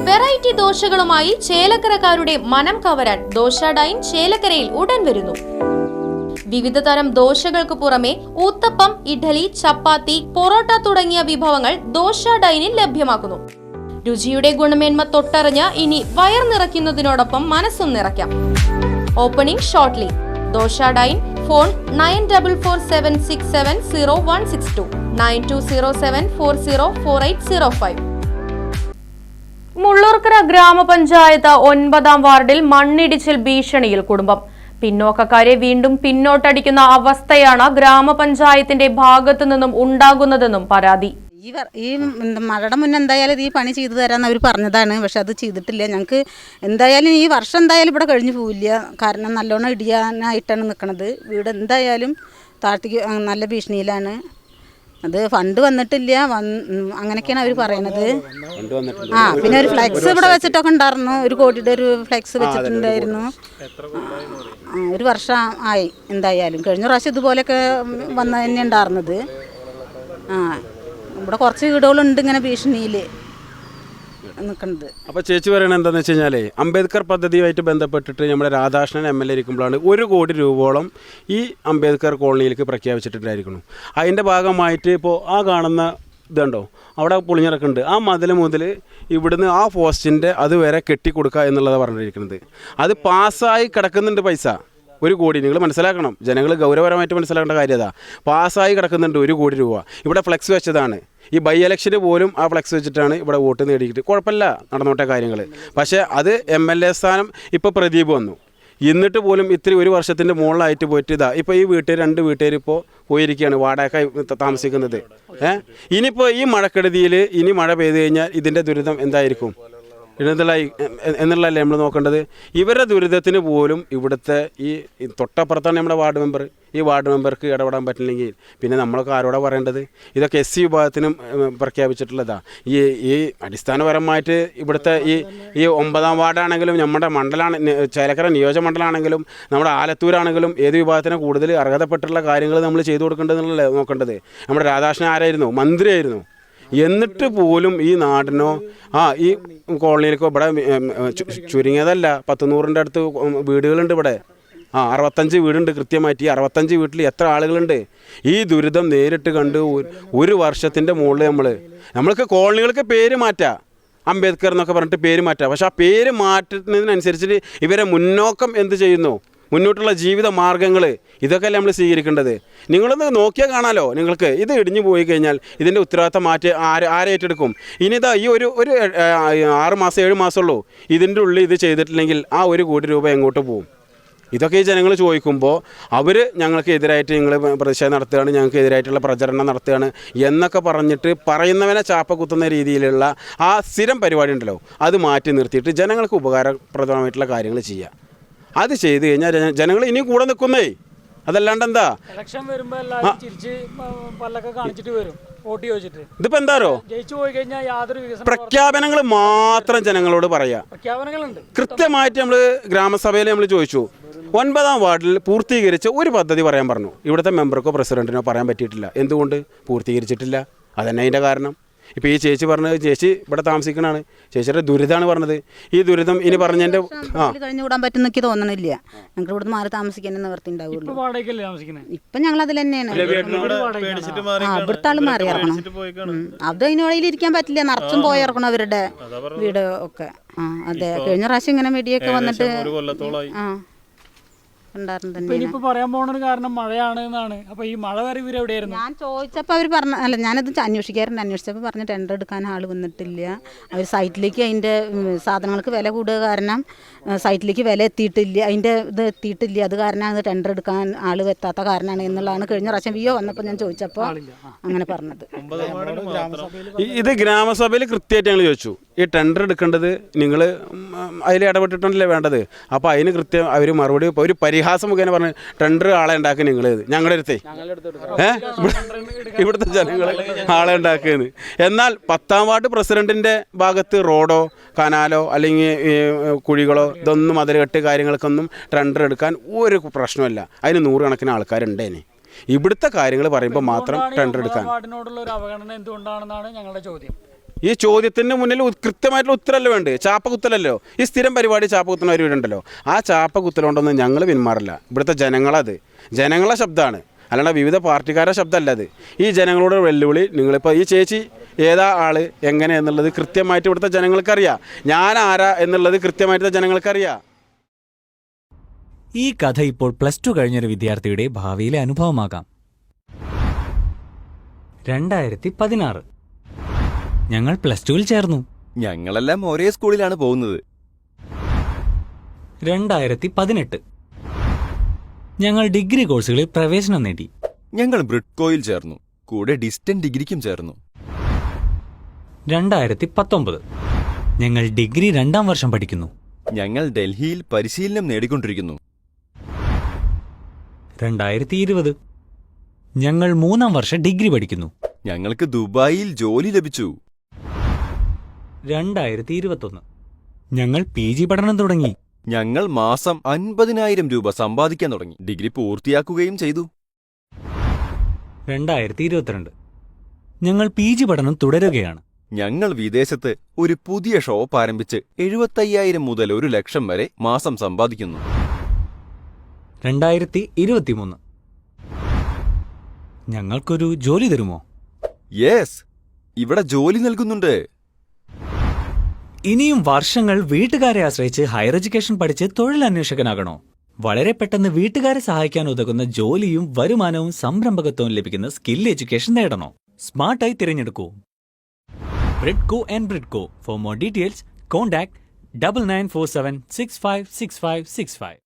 Variety ദോശകളുമായി ചേലക്കരക്കാരുടെ മനം കവരാൻ dosa dine ചേലക്കരയിൽ ഉടൻ വരുന്നു. വിവിധ തരം ദോശകൾക്ക് പുറമെ ഊത്തപ്പം, ഇഡ്ഡലി, ചപ്പാത്തി, പൊറോട്ട തുടങ്ങിയ വിഭവങ്ങൾ ദോശ ഡൈനിൽ ലഭ്യമാക്കുന്നു. രുചിയുടെ ഗുണമേന്മ തൊട്ടറിഞ്ഞ് ഇനി വയർ നിറയ്ക്കുന്നതിനോടൊപ്പം മനസ്സും നിറയ്ക്കാം. Opening shortly. Dosa Dine. Phone 9447670162 9207404805. Mullurkara ഗ്രാമപഞ്ചായത്ത് 9-ാം വാർഡിൽ മണ്ണിടിച്ചിൽ ഭീഷണിയിൽ കുടുംബം. പിന്നോക്കക്കാരെ വീണ്ടും പിന്നോട്ടടിക്കുന്ന അവസ്ഥയാണ് ഗ്രാമപഞ്ചായത്തിന്റെ ഭാഗത്തു നിന്നും ഉണ്ടാകുന്നതെന്നും പരാതി. ഈ മഴയുടെ മുന്നേ എന്തായാലും ഈ പണി ചെയ്തു തരാമെന്ന് അവർ പറഞ്ഞതാണ്. പക്ഷെ അത് ചെയ്തിട്ടില്ല. ഞങ്ങൾക്ക് എന്തായാലും ഈ വർഷം എന്തായാലും ഇവിടെ കഴിഞ്ഞു പോവില്ല. കാരണം നല്ലോണം ഇടിയാനായിട്ടാണ് നിൽക്കുന്നത്. വീട് എന്തായാലും താഴ്ത്തിക്ക് നല്ല ഭീഷണിയിലാണ്. അത് ഫണ്ട് വന്നിട്ടില്ല, അങ്ങനെയൊക്കെയാണ് അവർ പറയണത്. പിന്നെ ഒരു ഫ്ലെക്സ് ഇവിടെ വെച്ചിട്ടൊക്കെ ഉണ്ടായിരുന്നു. 1 കോടിയുടെ ഒരു ഫ്ലെക്സ് വെച്ചിട്ടുണ്ടായിരുന്നു. 1 വർഷം ആയി എന്തായാലും. കഴിഞ്ഞ പ്രാവശ്യം ഇതുപോലെയൊക്കെ വന്നു തന്നെ ഉണ്ടായിരുന്നത്. ഇവിടെ കുറച്ച് വീടുകളുണ്ട് ഇങ്ങനെ ഭീഷണിയിൽ നിൽക്കുന്നത്. അപ്പോൾ ചേച്ചി പറയണത് എന്താണെന്ന് വെച്ച് കഴിഞ്ഞാൽ അംബേദ്കർ പദ്ധതിയുമായിട്ട് ബന്ധപ്പെട്ടിട്ട് നമ്മുടെ രാധാകൃഷ്ണൻ MLA ഇരിക്കുമ്പോഴാണ് 1 കോടി രൂപയോളം ഈ അംബേദ്കർ കോളനിയിലേക്ക് പ്രഖ്യാപിച്ചിട്ടുണ്ടായിരിക്കുന്നു. അതിൻ്റെ ഭാഗമായിട്ട് ഇപ്പോൾ ആ കാണുന്ന ഇതുണ്ടോ, അവിടെ പൊളിഞ്ഞിറക്കുന്നുണ്ട്. ആ മതിൽ മുതൽ ഇവിടുന്ന് ആ പോസ്റ്റിൻ്റെ അതുവരെ കെട്ടിക്കൊടുക്കുക എന്നുള്ളതാണ് പറഞ്ഞിരിക്കുന്നത്. അത് പാസ്സായി കിടക്കുന്നുണ്ട് പൈസ. 1 കോടി. നിങ്ങൾ മനസ്സിലാക്കണം, ജനങ്ങൾ ഗൗരവപരമായിട്ട് മനസ്സിലാക്കേണ്ട കാര്യം അതാ. പാസ്സായി കിടക്കുന്നുണ്ട് 1 കോടി രൂപ. ഇവിടെ ഫ്ലെക്സ് വെച്ചതാണ്. ഈ ബൈ ഇലക്ഷന് പോലും ആ ഫ്ലെക്സ് വെച്ചിട്ടാണ് ഇവിടെ വോട്ട് നേടിയിട്ട്. കുഴപ്പമില്ല, നടന്നോട്ടെ കാര്യങ്ങൾ. പക്ഷേ അത് MLA സ്ഥാനം ഇപ്പോൾ പ്രദീപ് വന്നു. എന്നിട്ട് പോലും ഇത്തിരി 1 വർഷത്തിൻ്റെ മുകളിലായിട്ട് പോയിട്ട് ഇതാ ഇപ്പോൾ ഈ വീട്ടുകാർ 2 വീട്ടുകാർ ഇപ്പോൾ പോയിരിക്കുകയാണ് വാടകയ്ക്കായി താമസിക്കുന്നത്. ഇനിയിപ്പോൾ ഈ മഴക്കെടുതിയിൽ ഇനി മഴ പെയ്തു കഴിഞ്ഞാൽ ഇതിൻ്റെ ദുരിതം എന്തായിരിക്കും എന്നുള്ളതല്ലേ നമ്മൾ നോക്കേണ്ടത്. ഇവരുടെ ദുരിതത്തിന് പോലും ഇവിടുത്തെ ഈ തൊട്ടപ്പുറത്താണ് നമ്മുടെ വാർഡ് മെമ്പർ. ഈ വാർഡ് മെമ്പർക്ക് ഇടപെടാൻ പറ്റില്ലെങ്കിൽ പിന്നെ നമ്മളൊക്കെ ആരോടാ പറയേണ്ടത്? ഇതൊക്കെ SC വിഭാഗത്തിനും പ്രഖ്യാപിച്ചിട്ടുള്ളതാണ്. ഈ അടിസ്ഥാനപരമായിട്ട് ഇവിടുത്തെ ഈ 9-ാം വാർഡാണെങ്കിലും നമ്മുടെ മണ്ഡലമാണ്, ചേലക്കര നിയോജകമണ്ഡലമാണെങ്കിലും നമ്മുടെ ആലത്തൂരാണെങ്കിലും ഏത് വിഭാഗത്തിന് കൂടുതൽ അർഹതപ്പെട്ടുള്ള കാര്യങ്ങൾ നമ്മൾ ചെയ്തു കൊടുക്കേണ്ടതെന്നുള്ളതല്ലേ നോക്കേണ്ടത്. നമ്മുടെ രാധാകൃഷ്ണൻ ആരായിരുന്നു? മന്ത്രിയായിരുന്നു. എന്നിട്ട് പോലും ഈ നാടിനോ ഈ കോളനിയിലേക്കോ ഇവിടെ ചുരുങ്ങിയതല്ല 100-100ൻ്റെ അടുത്ത് വീടുകളുണ്ട് ഇവിടെ. 65 വീടുണ്ട് കൃത്യമായിട്ട്. ഈ 65 വീട്ടിൽ എത്ര ആളുകളുണ്ട്? ഈ ദുരിതം നേരിട്ട് കണ്ട് 1 വർഷത്തിൻ്റെ മുകളിൽ നമ്മൾക്ക് കോളനികൾക്ക് പേര് മാറ്റാം, അംബേദ്കർ എന്നൊക്കെ പറഞ്ഞിട്ട് പേര് മാറ്റാം. പക്ഷെ ആ പേര് മാറ്റുന്നതിനനുസരിച്ചിട്ട് ഇവരെ മുന്നോക്കം എന്ത് ചെയ്യുന്നു, മുന്നോട്ടുള്ള ജീവിത മാർഗ്ഗങ്ങൾ, ഇതൊക്കെയല്ലേ നമ്മൾ സ്വീകരിക്കേണ്ടത്. നിങ്ങളൊന്ന് നോക്കിയാൽ കാണാമല്ലോ നിങ്ങൾക്ക്. ഇത് ഇടിഞ്ഞു പോയി കഴിഞ്ഞാൽ ഇതിൻ്റെ ഉത്തരവാദിത്തം മാറ്റി ആരേറ്റെടുക്കും? ഇനിയിതാ ഈ ഒരു 6 മാസം 7 മാസമുള്ളൂ. ഇതിൻ്റെ ഉള്ളിൽ ഇത് ചെയ്തിട്ടില്ലെങ്കിൽ ആ 1 കോടി രൂപ എങ്ങോട്ട് പോകും? ഇതൊക്കെ ഈ ജനങ്ങൾ ചോദിക്കുമ്പോൾ അവർ ഞങ്ങൾക്ക് എതിരായിട്ട് നിങ്ങൾ പ്രതിഷേധം നടത്തുകയാണ്, ഞങ്ങൾക്ക് എതിരായിട്ടുള്ള പ്രചരണം നടത്തുകയാണ് എന്നൊക്കെ പറഞ്ഞിട്ട് പറയുന്നവനെ ചാപ്പ കുത്തുന്ന രീതിയിലുള്ള ആ സ്ഥിരം പരിപാടി ഉണ്ടല്ലോ, അത് മാറ്റി നിർത്തിയിട്ട് ജനങ്ങൾക്ക് ഉപകാരപ്രദമായിട്ടുള്ള കാര്യങ്ങൾ ചെയ്യുക. അത് ചെയ്ത് കഴിഞ്ഞാൽ ജനങ്ങൾ ഇനിയും കൂടെ നിൽക്കുന്നേ. അതല്ലാണ്ട് എന്താ ഇലക്ഷൻ വരുമ്പോൾ എല്ലാവരും ചിരിച്ച് പല്ലൊക്കെ കാണിച്ചിട്ട് വരും വോട്ട് ചോദിച്ചിട്ട്. ഇതിപ്പോൾ എന്താരോ ജയിച്ചു പോയി കഴിഞ്ഞാൽ യാതൊരു വികസന പ്രഖ്യാപനങ്ങൾ മാത്രം ജനങ്ങളോട് പറയാം. പ്രഖ്യാപനങ്ങളുണ്ട് കൃത്യമായിട്ട് നമ്മൾ ഗ്രാമസഭയിൽ നമ്മൾ ചോദിച്ചു. 9-ാം വാർഡിൽ പൂർത്തീകരിച്ച ഒരു പദ്ധതി പറയാൻ പറഞ്ഞു. ഇവിടുത്തെ മെമ്പർക്കോ പ്രസിഡന്റിനോ പറയാൻ പറ്റിയിട്ടില്ല. എന്തുകൊണ്ട് പൂർത്തീകരിച്ചിട്ടില്ല? അതന്നെ അതിൻ്റെ കാരണം. ഇപ്പോൾ ഈ ചേച്ചി പറഞ്ഞത്, ചേച്ചി ഇവിടെ താമസിക്കണതാണ്, ചേച്ചിയുടെ ദുരിതമാണ് പറഞ്ഞത്. ഈ ദുരിതം ഇനി പറഞ്ഞതിൻ്റെ കഴിഞ്ഞു കൂടാൻ പറ്റുന്നൊക്കെ തോന്നണില്ല. ഞങ്ങൾക്ക് ഇവിടുന്ന് മാറി താമസിക്കാൻ നിവർത്തി ഉണ്ടാവുള്ളൂ. ഇപ്പം ഞങ്ങൾ അതിൽ തന്നെയാണ്. ഇവിടുത്തെ ആൾ മാറി ഇറങ്ങണം. അത് അതിനിടയിൽ ഇരിക്കാൻ പറ്റില്ല, നിറച്ചും പോയി ഇറക്കണം അവരുടെ വീട് ഒക്കെ. അതെ, കഴിഞ്ഞ പ്രാവശ്യം ഇങ്ങനെ മെഡിയൊക്കെ വന്നിട്ട് പറയാൻ പോണ കാരണം മഴയാണ് എന്നാണ്. അപ്പൊ ഈ മഴ വരെ ഇവരെവിടെയായിരുന്നു? ഞാൻ ചോദിച്ചപ്പോൾ അവർ പറഞ്ഞ ഞാനത് അന്വേഷിച്ചപ്പോൾ പറഞ്ഞ ടെൻഡർ എടുക്കാൻ ആൾ വന്നിട്ടില്ല. അവർ സൈറ്റിലേക്ക് അതിൻ്റെ സാധനങ്ങൾക്ക് വില കൂടുക കാരണം സൈറ്റിലേക്ക് വില എത്തിയിട്ടില്ല, അതിൻ്റെ ഇത് എത്തിയിട്ടില്ല. അത് കാരണമാണ് ടെൻഡർ എടുക്കാൻ ആൾ എത്താത്ത കാരണമാണ് എന്നുള്ളതാണ് കഴിഞ്ഞ പ്രാവശ്യം VO വന്നപ്പോൾ ഞാൻ ചോദിച്ചപ്പോൾ അങ്ങനെ പറഞ്ഞത്. ഇത് ഗ്രാമസഭയിൽ കൃത്യമായിട്ട് ഞങ്ങൾ ചോദിച്ചു, ഈ ടെൻഡർ എടുക്കേണ്ടത് നിങ്ങൾ അതിൽ ഇടപെട്ടിട്ടുണ്ടല്ലേ വേണ്ടത്. അപ്പോൾ അതിന് കൃത്യം അവർ മറുപടി ഒരു പരിഹാസം മുഖേന പറഞ്ഞ് ടെൻഡർ ആളെ ഉണ്ടാക്കി നിങ്ങൾ ഞങ്ങളുടെ അടുത്തേ ഇവിടുത്തെ ജനങ്ങൾ ആളെ ഉണ്ടാക്കിയെന്ന്. എന്നാൽ 10-ാം വാർഡ് പ്രസിഡന്റിൻ്റെ ഭാഗത്ത് റോഡോ കനാലോ അല്ലെങ്കിൽ കുഴികളോ ഇതൊന്നും അതിൽകെട്ട് കാര്യങ്ങൾക്കൊന്നും ടെൻഡർ എടുക്കാൻ ഒരു പ്രശ്നമില്ല. അതിന് 100 കണക്കിന് ആൾക്കാരുണ്ടേനെ. ഇവിടുത്തെ കാര്യങ്ങൾ പറയുമ്പോൾ മാത്രം ടെൻഡർ എടുക്കാൻ വാർഡിനോടുള്ള ഒരു അവഗണന എന്തുകൊണ്ടാണെന്നാണ് ഞങ്ങളുടെ ചോദ്യം. ഈ ചോദ്യത്തിന് മുന്നിൽ കൃത്യമായിട്ടുള്ള ഉത്തരമല്ലേ വേണ്ടത്, ചാപ്പ കുത്തലല്ലോ. ഈ സ്ഥിരം പരിപാടി ചാപ്പ കുത്തുന്നവരുണ്ടല്ലോ, ആ ചാപ്പ കുത്തലുകൊണ്ടൊന്നും ഞങ്ങൾ പിന്മാറില്ല. ഇവിടുത്തെ ജനങ്ങളത് ജനങ്ങളുടെ ശബ്ദമാണ്, അല്ലാണ്ട് വിവിധ പാർട്ടിക്കാരുടെ ശബ്ദമല്ല അത്. ഈ ജനങ്ങളോട് വെല്ലുവിളി, നിങ്ങളിപ്പോൾ ഈ ചേച്ചി ഏതാ ആൾ എങ്ങനെ എന്നുള്ളത് കൃത്യമായിട്ട് ഇവിടുത്തെ ജനങ്ങൾക്കറിയാം. ഞാൻ ആരാ എന്നുള്ളത് കൃത്യമായിട്ട് ജനങ്ങൾക്കറിയാം. ഈ കഥ ഇപ്പോൾ +2 കഴിഞ്ഞൊരു വിദ്യാർത്ഥിയുടെ ഭാവിയിലെ അനുഭവമാകാം. 2016 ഞങ്ങൾ +2-ൽ ചേർന്നു. ഞങ്ങളെല്ലാം ഒരേ സ്കൂളിലാണ് പോകുന്നത്. 2018 ഞങ്ങൾ ഡിഗ്രി കോഴ്സുകളിൽ പ്രവേശനം നേടി. ഞങ്ങൾ ബ്രിഡ്കോയിൽ ചേർന്നു, കൂടെ ഡിസ്റ്റന്റ് ഡിഗ്രിക്കും ചേർന്നു. 2019 ഞങ്ങൾ ഡിഗ്രി 2ാം വർഷം പഠിക്കുന്നു. ഞങ്ങൾ ഡൽഹിയിൽ പരിശീലനം നേടിക്കൊണ്ടിരിക്കുന്നു. 2020 ഞങ്ങൾ 3ാം വർഷം ഡിഗ്രി പഠിക്കുന്നു. ഞങ്ങൾക്ക് ദുബായിൽ ജോലി ലഭിച്ചു. 2021 ഞങ്ങൾ PG പഠനം തുടങ്ങി. ഞങ്ങൾ മാസം 50,000 രൂപ സമ്പാദിക്കാൻ തുടങ്ങി. ഡിഗ്രി പൂർത്തിയാക്കുകയും ചെയ്തു. 2022 ഞങ്ങൾ PG പഠനം തുടരുകയാണ്. ഞങ്ങൾ വിദേശത്ത് ഒരു പുതിയ ഷോപ്പ് ആരംഭിച്ച് 75,000 മുതൽ 1,00,000 വരെ മാസം സമ്പാദിക്കുന്നു. 2023 ഞങ്ങൾക്കൊരു ജോലി തരുമോ? യെസ്, ഇവിടെ ജോലി നൽകുന്നുണ്ട്. ഇനിയും വർഷങ്ങൾ വീട്ടുകാരെ ആശ്രയിച്ച് ഹയർ എഡ്യൂക്കേഷൻ പഠിച്ച് തൊഴിലന്വേഷകനാകണോ? വളരെ പെട്ടെന്ന് വീട്ടുകാരെ സഹായിക്കാൻ ഉതകുന്ന ജോലിയും വരുമാനവും സംരംഭകത്വവും ലഭിക്കുന്ന സ്കിൽ എഡ്യൂക്കേഷൻ നേടണോ? സ്മാർട്ടായി തിരഞ്ഞെടുക്കൂ Bridco and Bridco. For more details contact 9947656565.